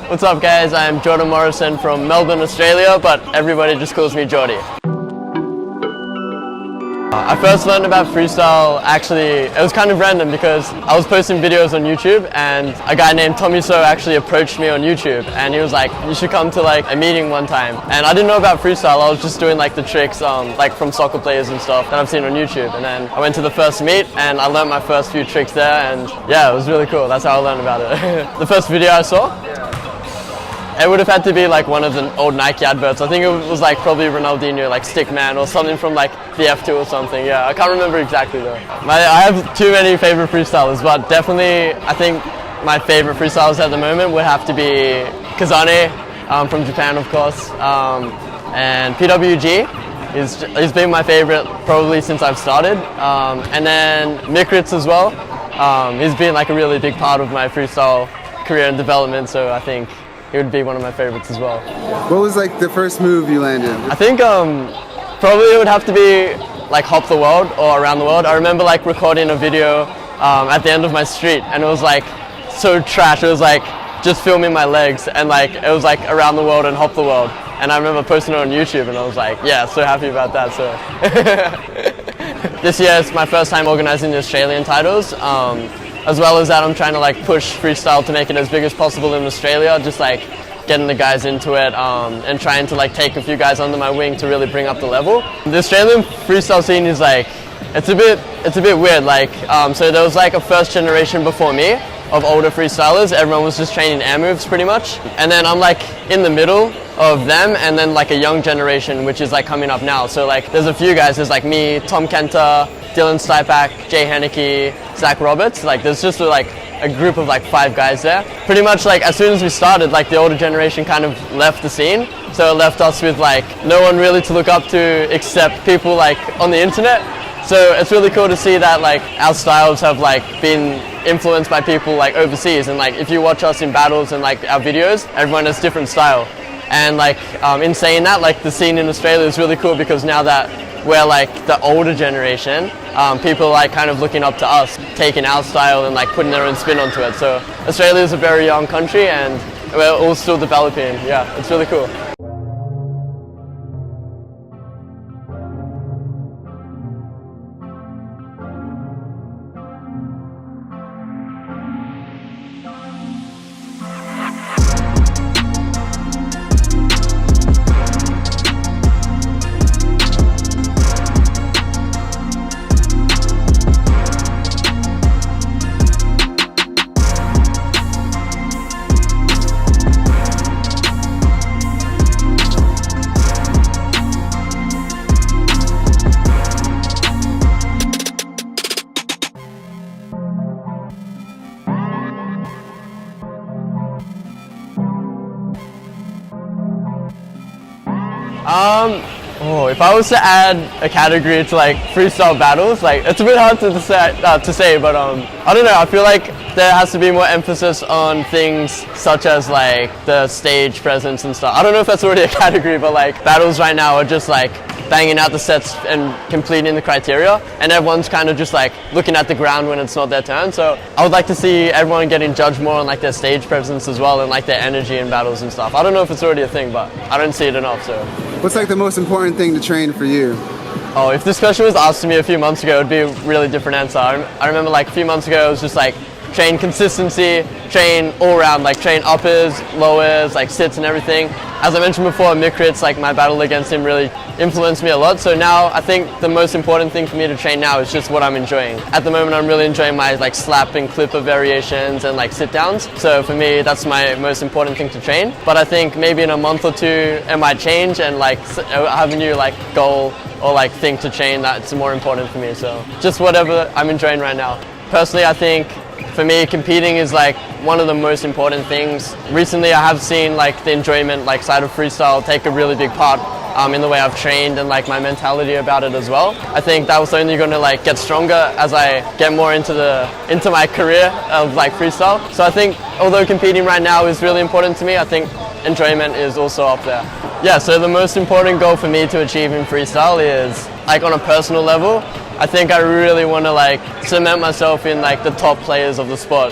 What's up guys, I'm Morrison from Melbourne, Australia, but everybody just calls me Jordy. I first learned about freestyle, actually, it was kind of random because I was posting videos on YouTube and a guy named Tommy So actually approached me on YouTube and he was like, you should come to like a meeting one time. And I didn't know about freestyle, I was just doing like the tricks like from soccer players and stuff that I've seen on YouTube. And then I went to the first meet and I learned my first few tricks there and yeah, it was really cool. That's how I learned about it. The first video I saw, it would have had to be like one of the old Nike adverts. I think it was like probably Ronaldinho, like Stickman or something from like the F2 or something. Yeah, I can't remember exactly though. I have too many favorite freestylers, but definitely I think my favorite freestylers at the moment would have to be Kazane from Japan, of course, and PWG. He's been my favorite probably since I've started, and then Mikritz as well. He's been like a really big part of my freestyle career and development, so I think he would be one of my favorites as well. What was like the first move you landed? I think probably it would have to be like Hop the World or Around the World. I remember like recording a video at the end of my street and it was like so trash. It was like just filming my legs and like it was like Around the World and Hop the World. And I remember posting it on YouTube and I was like, yeah, so happy about that. So this year it's my first time organizing the Australian titles. As well as that, I'm trying to like push freestyle to make it as big as possible in Australia, just like getting the guys into it and trying to like take a few guys under my wing to really bring up the level. The Australian freestyle scene is like, it's a bit weird. Like, so there was like a first generation before me of older freestylers. Everyone was just training air moves pretty much. And then I'm like in the middle of them and then like a young generation which is like coming up now. So like there's a few guys, there's like me, Tom Kenter, Dylan Stipak, Jay Henneke, Zach Roberts. Like there's just like a group of like 5 guys there. Pretty much like as soon as we started, like the older generation kind of left the scene. So it left us with like no one really to look up to except people like on the internet. So it's really cool to see that like our styles have like been influenced by people like overseas, and like if you watch us in battles and like our videos, everyone has different style. And like in saying that, like the scene in Australia is really cool because now that we're like the older generation, people are like kind of looking up to us, taking our style and like putting their own spin onto it. So Australia is a very young country and we're all still developing. Yeah, it's really cool. If I was to add a category to like freestyle battles, like it's a bit hard to say, but I don't know. I feel like there has to be more emphasis on things such as like the stage presence and stuff. I don't know if that's already a category, but like battles right now are just like banging out the sets and completing the criteria, and everyone's kind of just like looking at the ground when it's not their turn. So I would like to see everyone getting judged more on like their stage presence as well and like their energy in battles and stuff. I don't know if it's already a thing, but I don't see it enough. So what's like the most important thing to train for you? Oh, if this question was asked to me a few months ago, it would be a really different answer. I remember like a few months ago it was just like train consistency, train all around, like train uppers, lowers, like sits and everything. As I mentioned before, Mikritz, like my battle against him really influenced me a lot. So now I think the most important thing for me to train now is just what I'm enjoying. At the moment I'm really enjoying my like slap and clipper variations and like sit downs. So for me that's my most important thing to train. But I think maybe in a month or two it might change and like I have a new like goal or like thing to train that's more important for me. So just whatever I'm enjoying right now. Personally I think for me, competing is like one of the most important things. Recently, I have seen like the enjoyment like side of freestyle take a really big part in the way I've trained and like my mentality about it as well. I think that was only going to like get stronger as I get more into my career of like freestyle. So I think although competing right now is really important to me, I think enjoyment is also up there. Yeah, so the most important goal for me to achieve in freestyle is like on a personal level. I think I really want to like cement myself in like the top players of the sport.